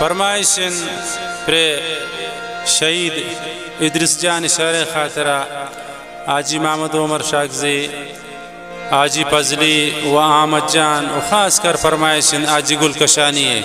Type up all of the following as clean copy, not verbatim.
फरमाइशन pray शहीद इद्रिस जान शहर खातरा आजी महमद उमर शागजी आजी फजली व आमद जान और ख़ास कर फरमाइशन आजी गुलकशानी है।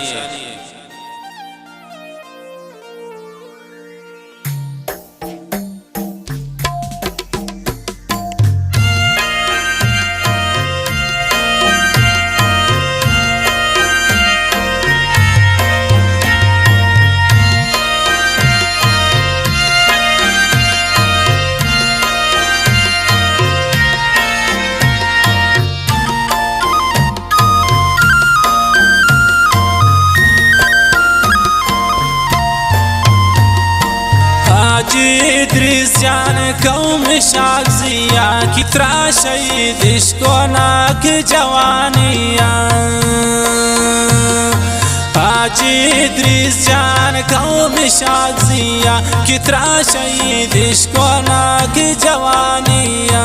इद्रिस जान कौम शागजिया कितरा शहीद इश्को नाक जवानिया। आज इद्रिस जान कौम शागजिया कितरा शहीद इश्को नाक जवानिया।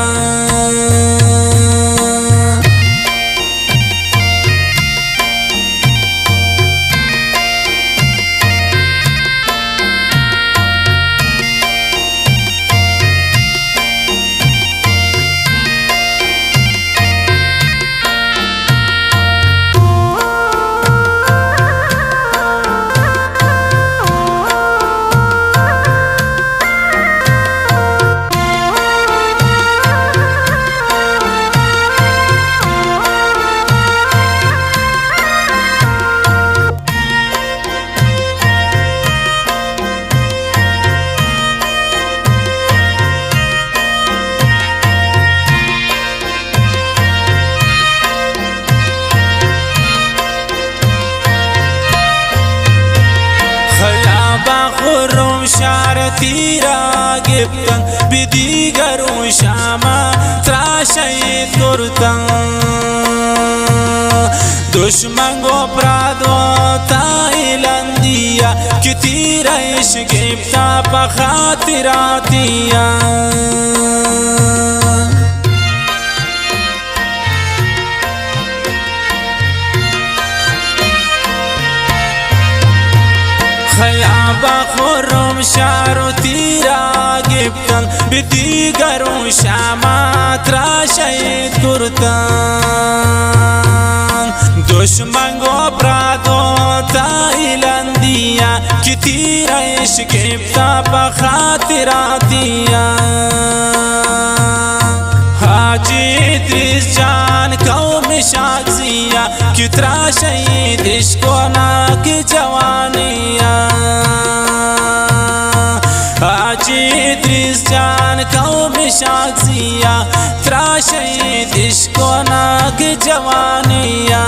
तीरा गिफ्तन बिदीगरों शामा त्राशयित कुर्तन दुश्मन को प्रादो ताइलंदिया कि तीरा इश्क गिफ्ता पखातिरातिया। खयाबा खुर्रम शारो तीरा गिफ्तन बिदीगरों शामा त्राशयित कुर्तन दुश्मन को प्रादो ताइलंदिया कि तीरा इश्क गिफ्ता पखातिरातिया। हाजी इद्रिस जान कौम शागजिया कितरा शहीद इश्को नाक जवानिया। हाजी इद्रिस जान कौम शागजिया त्रा शहीद इश्को नाक जवानिया।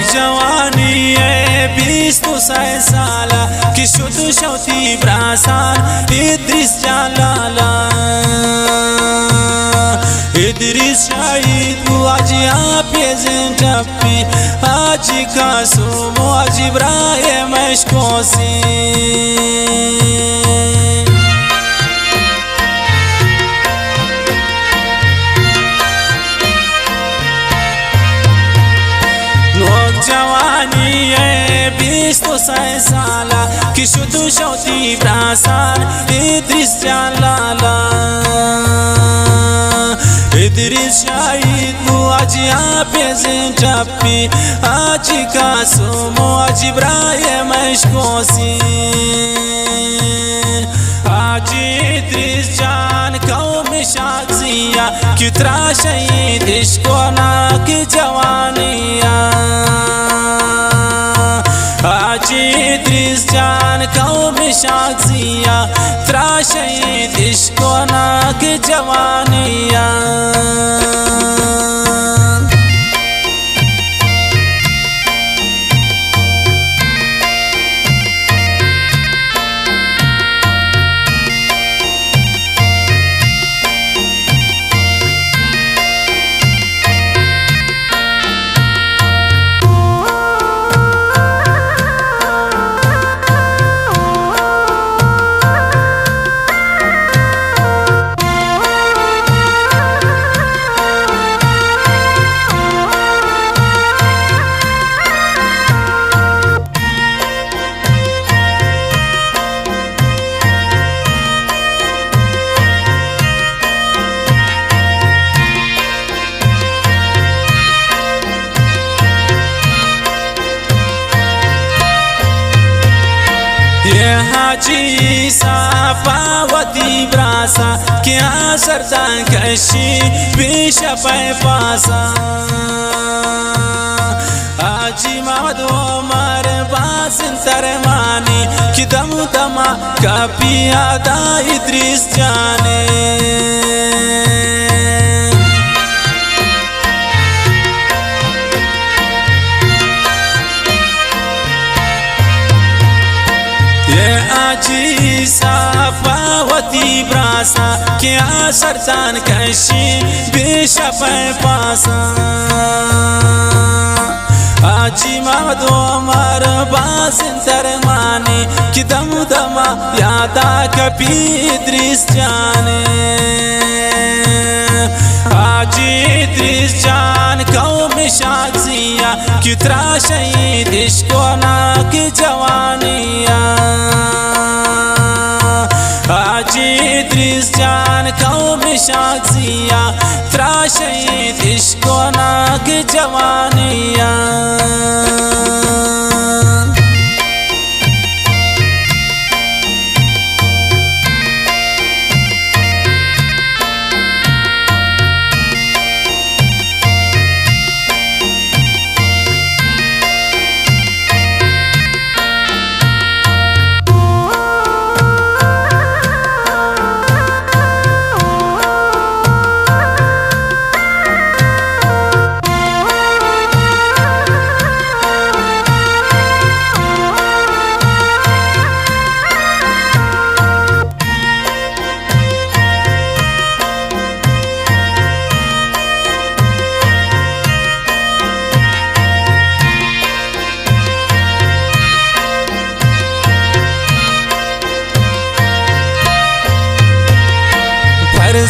जवानी है 20 तो 6 साला कि शुद्ध शौती ब्रासान इद्रिस जालाला। इद्रिस शहीद आज आप ये जिंदगी आज का सोमो आज इब्राहिम मशकोसी। जवानी है 20 तो 6 साला कि शुद्ध शौती ब्रासान इद्रिस जालाला। इद्रिस शहीद आजी हाफिज़ टप्पी आजी कासुम आजी इब्राहिम अशकोसी आजी इद्रिस जान कौम शागजिया कितरा शहीद इश्को नाक जवानिया आजी इद्रिस जान कौम शागजिया त्रा शहीद इश्को नाक जवानिया हाजी साफावती ब्रासा क्या सरदान कशी पेश पासा हाजी मोहम्मद उमर बासिन तरमानी कि दम दमा काफी आदा इद्रिस जाने आजी साफावती ब्रासा क्या सरदान कशी पेश पासा आजी मोहम्मद उमर बासिन तरमानी कि दम दमा यादा कभी इद्रिस जाने आजी इद्रिस जान कौम शागजिया कितरा शहीद इश्को नाक जवानिया आजी इद्रिस जान कौम शागजिया त्रा शहीद इश्को नाक जवानिया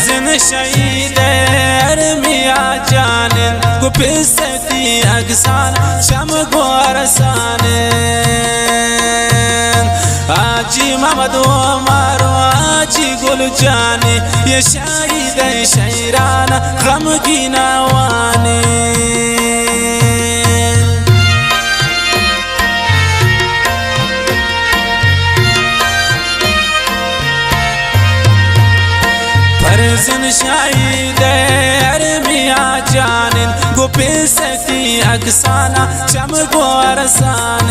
जिन शहीद अरमिया जानिन को पिसती अगसान शम गोरसान आजी मोहम्मद उमर आजी गुल जाने ये शहीद शहराना गम की नवाने जिन शहीद अरमिया जानिन गो पिसती अगसाना चम गोरसान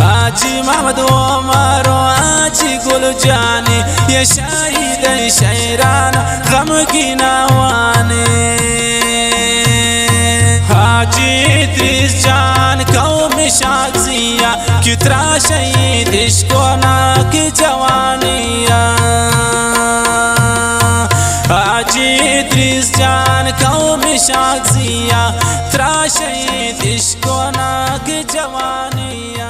आजी मोहम्मद उमर आजी गुल जाने ये शहीद शहराना गम की नवाने हाजी इद्रिस जान कौम शागजिया कितरा शहीद इश्को नाक जवानिया हाजी इद्रिस जान कौम शागजिया त्रा शहीद इश्को नाक जवानिया।